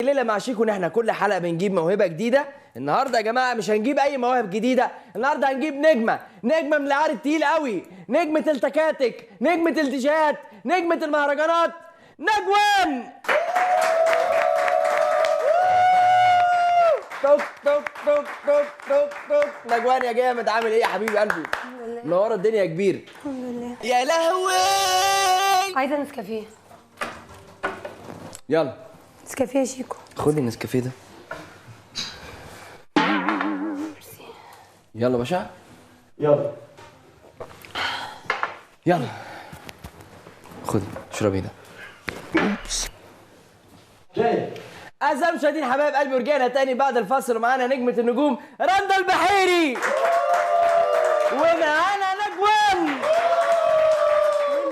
الليله مع شيكو ان احنا كل حلقه بنجيب موهبه جديده. النهارده يا جماعه مش هنجيب اي مواهب جديده، النهارده هنجيب نجمه من العيار التقيل قوي، نجمه التكاتك، نجمه الديجات، نجمه المهرجانات، نجوان. توك توك توك توك توك توك. نجوان يا جامد، عامل ايه يا حبيبي قلبي؟ منوره الدنيا يا كبير. الحمد لله. يا لهوي، عايزه نسكافيه. يلا نسكافيه يا شيكو. خد النسكافيه ده. يلا باشا، يلا يلا خد اشربي ده. جاي. أعزائي المشاهدين حبايب قلبي، ورجعنا تاني بعد الفاصل ومعانا نجمة النجوم رندا البحيري ومعانا نجوان.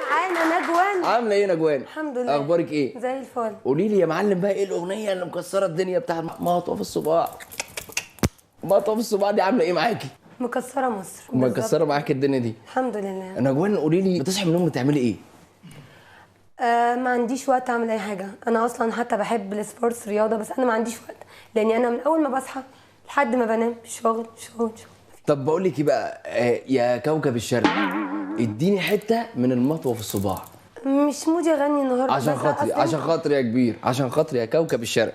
معانا نجوان. عاملة ايه نجوان؟ الحمد لله. أخبارك ايه؟ زي الفل. قولي لي يا معلم بقى ايه الأغنية اللي مكسرة الدنيا بتاعت مطوف الصباع؟ مطوف الصباع دي عاملة ايه معاكي؟ مكسره مصر. مكسرة معاكي الدنيا دي. الحمد لله. نجوان قولي لي، بتصحي من النوم بتعملي ايه؟ ما عنديش وقت اعمل اي حاجه، انا اصلا حتى بحب السبورتس رياضه، بس انا ما عنديش وقت لاني انا من اول ما بصحى لحد ما بنام شغل شغل شغل. طب بقول لك ايه بقى يا كوكب الشرق، اديني حتة من المطوف الصباع. مش مودي اغني النهارده عشان خاطري، عشان خاطري يا كبير، عشان خاطري يا كوكب الشرق.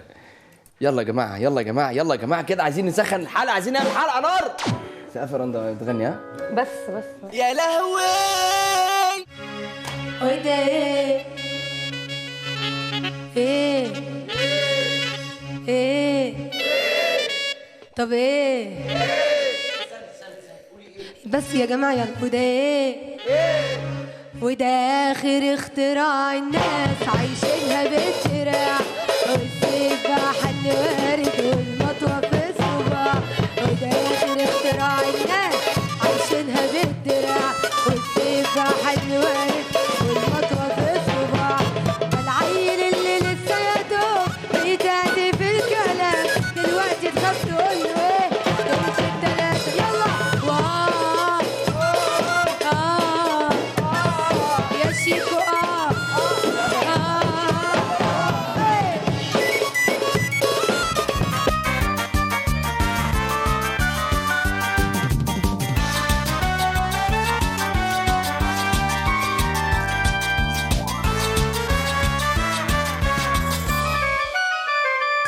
يلا يا جماعه، يلا يا جماعه، يلا يا جماعه كده، عايزين نسخن الحلقه، عايزين نعمل حلقه نار. سقف رندا تغني ها؟ بس يا لهوي. وده ايه ايه ايه طب ايه بس يا جماعه يلا. وده ايه وده اخر اختراع الناس عايشينها بالدراع، والسيف بقى حل وارد والمطوه في الصباع. وده اخر اختراع الناس عايشينها بالدراع، والسيف بقى حل وارد والمطوه في الصباع. العيل اللي لسه يا دوب بيتعدي في الكلام دلوقتي تخاف تقول له ايه؟ دول في التلاته يلا. يا شيكو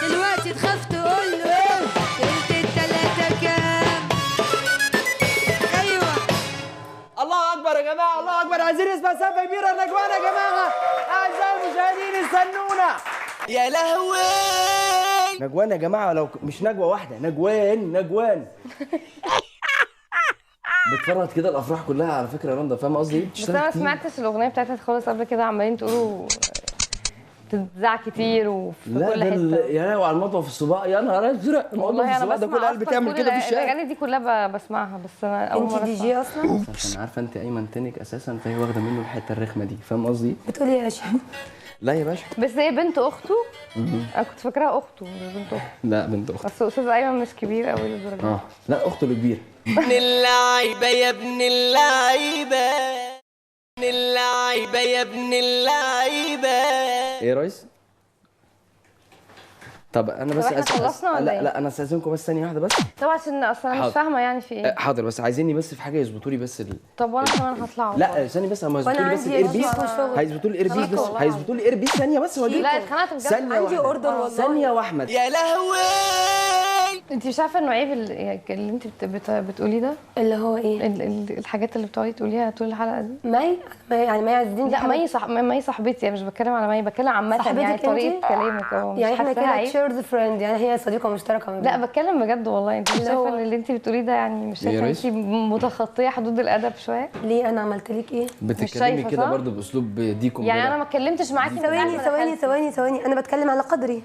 دلوقتي تخاف تقول له ايه؟ قلت التلاته كام؟ ايوه الله اكبر يا جماعه، الله اكبر. عايزين نسمع سقفه كبيره نجوان يا جماعه. اعزائي المشاهدين استنونا. يا لهوي. نجوان يا جماعه، لو مش نجوه واحده، نجوان بتفرط كده الافراح كلها على فكره يا رندا، فاهمه قصدي ايه؟ بس انا ما سمعتش الاغنيه بتاعتها خالص قبل كده، عمالين تقولوا تتذاع كتير وفي لا كل حته. يا لهوي على المطوه في الصباع، يا نهار ازرق. المطوه في الصباع ده كل قلب تعمل كده في الشارع. الاغاني دي كلها بسمعها، بس انا اول مره انت دي جي اصلا؟ عشان عارفه انت ايمن تنك اساسا، فهي واخده منه الحته الرخمه دي، فاهم قصدي؟ بتقولي ايه يا شيخ؟ لا يا باشا، بس هي بنت اخته. انا كنت فاكراها اخته مش بنت اخته. لا بنت اخته. بس استاذ ايمن مش كبير قوي للدرجه. لا اخته الكبيره. ابن اللعيبه يا ابن اللعيبه، ابن اللعيبه يا ابن اللعيبه. ايه يا ريس؟ طب انا بس احنا خلصنا ولا ايه؟ لا انا استاذنكم بس ثانيه واحده بس. طب عشان اصلا انا حاضر. مش فاهمه يعني في ايه. حاضر، بس عايزيني بس في حاجه يظبطوا لي بس طب وانا كمان هطلع. لا ثانيه بس، هم هيظبطوا لي بس عندي الايربيس. شغل. هيظبطوا لي الايربيس بس، والله. هيظبطوا لي الايربيس ثانيه بس واجيلكم. لا اتخانقت بجد. ثانيه عندي واحده، اوردر والله. ثانيه واحمد. يا لهوي. انت مش عارفه انه عيب اللي انت بتقوليه ده؟ اللي هو ايه؟ الحاجات اللي بتقعدي تقوليها طول الحلقه دي. مي يعني مي عز الدين. لا مي صاحبتي، مش بتكلم على مي، بتكلم عامه صاحبتك يعني انتي؟ طريقه كلامك يعني احنا حاساها كده عيب. تشيرز فريند، يعني هي صديقه مشتركه ما لا بيننا. بتكلم بجد والله. انت مش اللي هو- شايفه ان اللي انت بتقوليه ده يعني مش يا شايفه ريس؟ انت متخطيه حدود الادب شويه؟ ليه انا عملت لك ايه؟ بتتكلمي شايفة كده صح؟ برضو باسلوب ديكم يعني كده. انا ما اتكلمتش معاكي من ساعة ثواني ما ثواني دخلت. ثواني ثواني، انا بتكلم على قدري.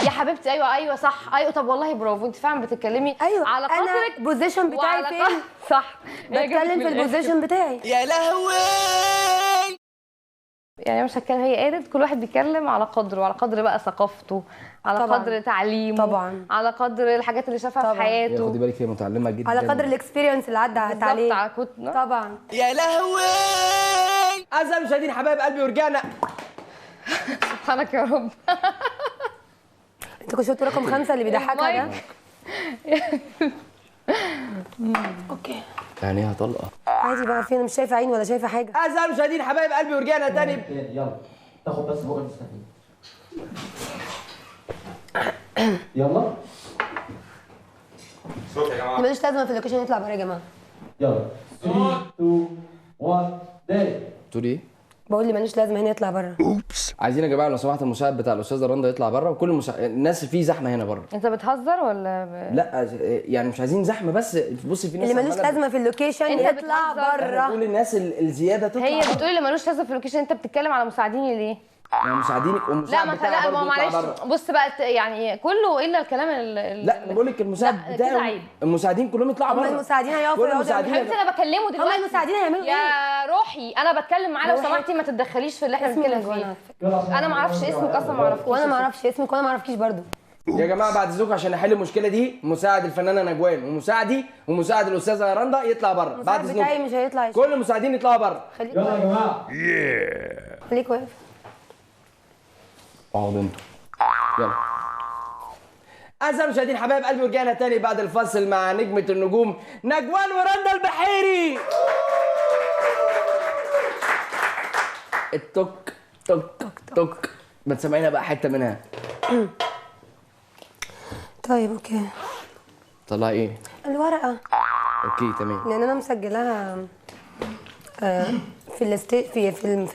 يا حبيبتي ايوه صح، ايوه طب والله برافو، انت فعلا بتتكلمي ايوه على انا قدرك البوزيشن بتاعي وعلى فين؟ صح. بتكلم في البوزيشن بتاعي. يا لهوي. يعني مش هتكلم، هي قالت كل واحد بيتكلم على قدره، على قدر بقى ثقافته، على طبعاً. قدر تعليمه، طبعاً. على قدر الحاجات اللي شافها طبعاً. في حياته، خدي بالك هي متعلمه جدا على قدر الاكسبيرينس اللي عدت بالظبط عليه. على كتنا. طبعا. يا لهوي. اعزائي المشاهدين حبايب قلبي، ورجعنا. سبحانك يا رب. انت كنت شفت رقم 5 اللي بيضحكها ده؟ اوكي يعني ايه طلقه؟ عادي بقى، فين؟ مش شايفه عيني ولا شايفه حاجه. اعزائي المشاهدين حبايب قلبي ورجعنا تاني. يلا تاخد بس بقى السفينة. يلا ملوش لازمه في اللوكيشن، يطلع بره يا جماعه. يلا 3 2 1 داري. تقول ايه؟ بقول لي ملوش لازمه هنا، يطلع بره. عايزين يا جماعه لو سمحت المساعد بتاع الاستاذه رندا يطلع بره، وكل الناس في زحمه هنا بره. انت بتهزر ولا لا يعني مش عايزين زحمه، بس بصي في ناس اللي ملوش عمالة لازمه في اللوكيشن انت يطلع بتهزر. بره. بتقول الناس الزياده تطلع هي بره. بتقولي اللي ملوش لازمه في اللوكيشن، انت بتتكلم على مساعديني ليه؟ مع مساعدينك لا والمساعد ما بتاعي لا برضه ما يطلع معلش، بره. بص بقى يعني كله الا الكلام لا انا بقول لك المساعد لا، كده بتاعي عيب. المساعدين كلهم يطلعوا هم بره. المساعدين هيقفوا كل يقعدوا المساعدين حبيبتي انا بكلمه دلوقتي. هم المساعدين هيعملوا ايه؟ يا روحي انا بتكلم معاه، لو روحي. سمحتي ما تتدخليش في اللي احنا اسمي بنتكلم نجوان فيه. على فكرة. انا ما اعرفش اسمك اصلا، ما اعرفكيش. وانا ما اعرفش اسمك وانا ما اعرفكيش برضو. يا جماعه بعد اذنكم عشان نحل المشكله دي، مساعد الفنانه نجوان ومساعدي ومساعد الاستاذه رندا يطلع بره. بعد المساعد بتاعي اذنكم مش هيطلع. كل المساعدين يطلعوا بره. خليك يلا يا واقف. جماعة. خليك واقف. اقعدوا انتوا. يلا. اعزائي المشاهدين حبايب قلبي ورجعنا تاني بعد الفصل مع نجمة النجوم نجوان ورندا البحيري. التوك توك توك، ما تسمعينا بقى حتة منها. طيب اوكي. طلعي ايه؟ الورقه اوكي تمام. لان انا مسجلاها في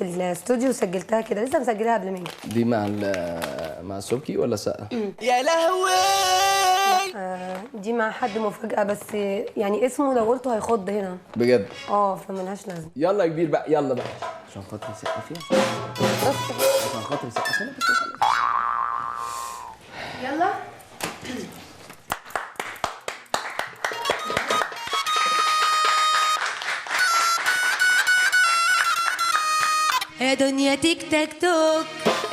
الاستوديو، سجلتها كده، لسه مسجلها قبل ما اجي. دي مع سوكي ولا سقا؟ يا لهوي دي مع حد مفاجأة، بس يعني اسمه لو قلته هيخض هنا. بجد؟ فملهاش لازمة. يلا يا كبير بقى، يلا بقى عشان خاطر سقا فيها. عشان خاطر سقا فيها. يلا. يا دنيا تيك تاك توك،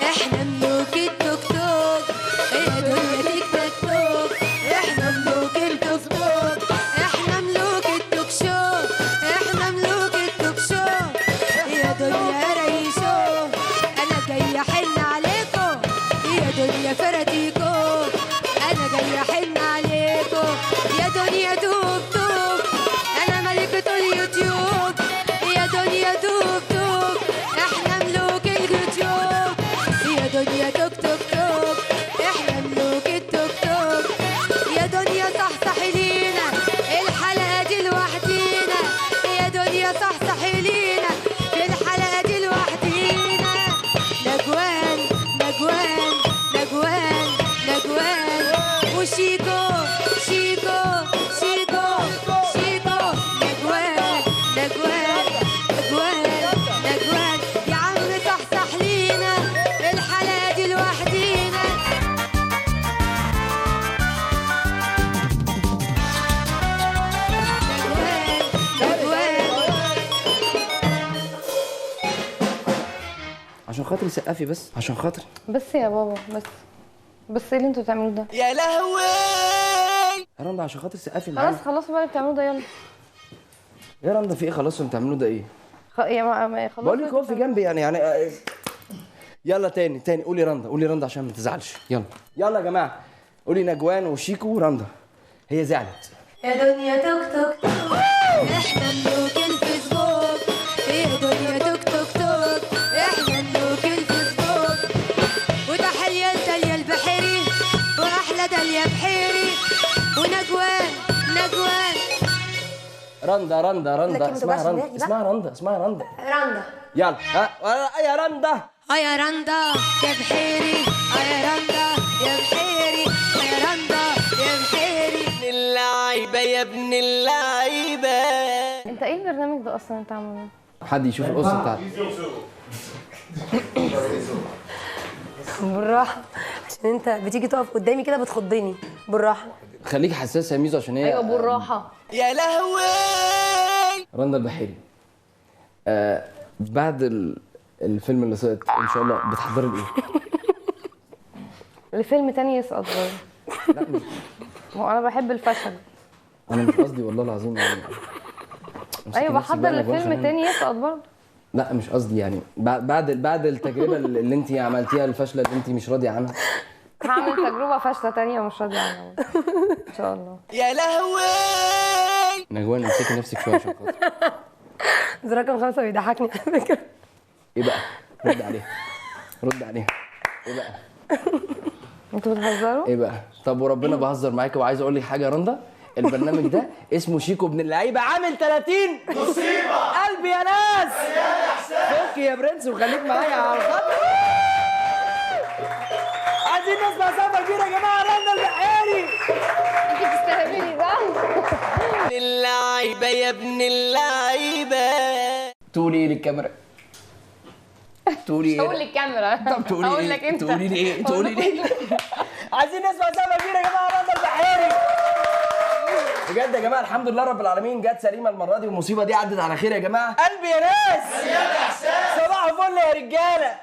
احنا ملوك التوك توك. يا دنيا تيك تاك توك، احنا ملوك التوك توك. احنا ملوك التوك شو، احنا ملوك التوك شو. يا دنيا ريشو، انا جاي احن عليكو. يا دنيا فراتيكو، انا جاي احن عليكو. يا دنيا توك توك، انا ملكة اليوتيوب. يا دنيا توك توك، احنا ملوك اليوتيوب. يا دنيا توك توك توك، احنا ملوك التوك توك. يا دنيا صحصحي لينا الحلقة دي لوحدينا. يا دنيا صحصحي لينا الحلقة دي لوحدينا. نجوان نجوان نجوان نجوان وشيكو شيكو شيكو شيكو. نجوان نجوان نجوان نجوان. يا عم صحصح لينا الحلقة دي لوحدينا. نجوان نجوان. عشان خاطري سقفي بس، عشان خاطري. بس يا بابا بس ايه اللي انتوا بتعملوه ده؟ يا لهوي يا رندا عشان خاطر سقفي معانا. خلاص خلصوا بقى اللي بتعملوه ده، يلا. يا رندا في ايه؟ خلاص انتوا بتعملوا ده ايه؟ خلاص بقول لك هو في جنبي يعني يلا تاني قولي رندا، قولي رندا عشان ما تزعلش. يلا يا جماعه قولي نجوان وشيكو ورندا. هي زعلت. يا دنيا توك توك توك، احنا ملوك الفيسبوك. يا دنيا توك توك توك، احنا ملوك الفيسبوك. وتحية لداليا البحيري، واحلى داليا بحيري. ونجوان نجوان. رندا لكن ما اسمها تبقاش رندا، هناك، لا. اسمها رندا. رندا. يلا يا رندا. يا رندا يا بحيري. يا رندا يا بحيري. يا رندا يا بحيري. ابن اللعيبة يا ابن اللعيبة. انت ايه البرنامج ده اصلا انت عامله؟ حد يشوف القصه بتاعتي. بالراحة، عشان انت بتيجي تقف قدامي كده بتخضني. بالراحة. خليكي حساسه يا ميزو عشان هي ايوه بالراحه. يا لهوي رندا البحيري. بعد الفيلم اللي سقط ان شاء الله بتحضري لايه؟ الفيلم تاني يسقط برضه. لا مش ما هو انا بحب الفشل. انا مش قصدي والله العظيم يعني. امسكي ايوه نفسك بحضر بقى يا نجوان لفيلم عشان تاني يسقط برضه. لا مش قصدي يعني بعد التجربه اللي انت عملتيها الفاشله اللي انت مش راضيه عنها، هعمل تجربه فاشله تانية ومش راضيه عنها ان شاء الله. يا لهوي. نجوان امسكي نفسك شويه عشان خاطر. بس رقم 5 بيضحكني على فكره. ايه بقى؟ رد عليها. رد عليها. ايه بقى؟ انتوا بتهزروا؟ ايه بقى؟ طب وربنا بهزر معاكي وعايز اقول لك حاجه يا رندا، البرنامج ده اسمه شيكو ابن اللعيبه عامل 30 مصيبه قلبي يا ناس. فك يا برنس وخليك معايا على الخط. عايزين نسمع سقفه كبيره يا جماعه. رندا البحيري. انت بتستهبلي صح؟ اللعيبه يا ابن اللعيبه. تقولي ايه للكاميرا؟ تقولي ايه؟ هقول للكاميرا. طب تقولي هقول ايه؟ لك انت. تقولي لي ايه؟ تقولي لي ايه؟ عايزين نسمع سقفه كبيره يا جماعه. رندا البحيري. بجد يا جماعه الحمد لله رب العالمين جت سليمه المره دي والمصيبه دي عدت على خير يا جماعه. قلبي يا ناس. صباح الفل يا رجاله.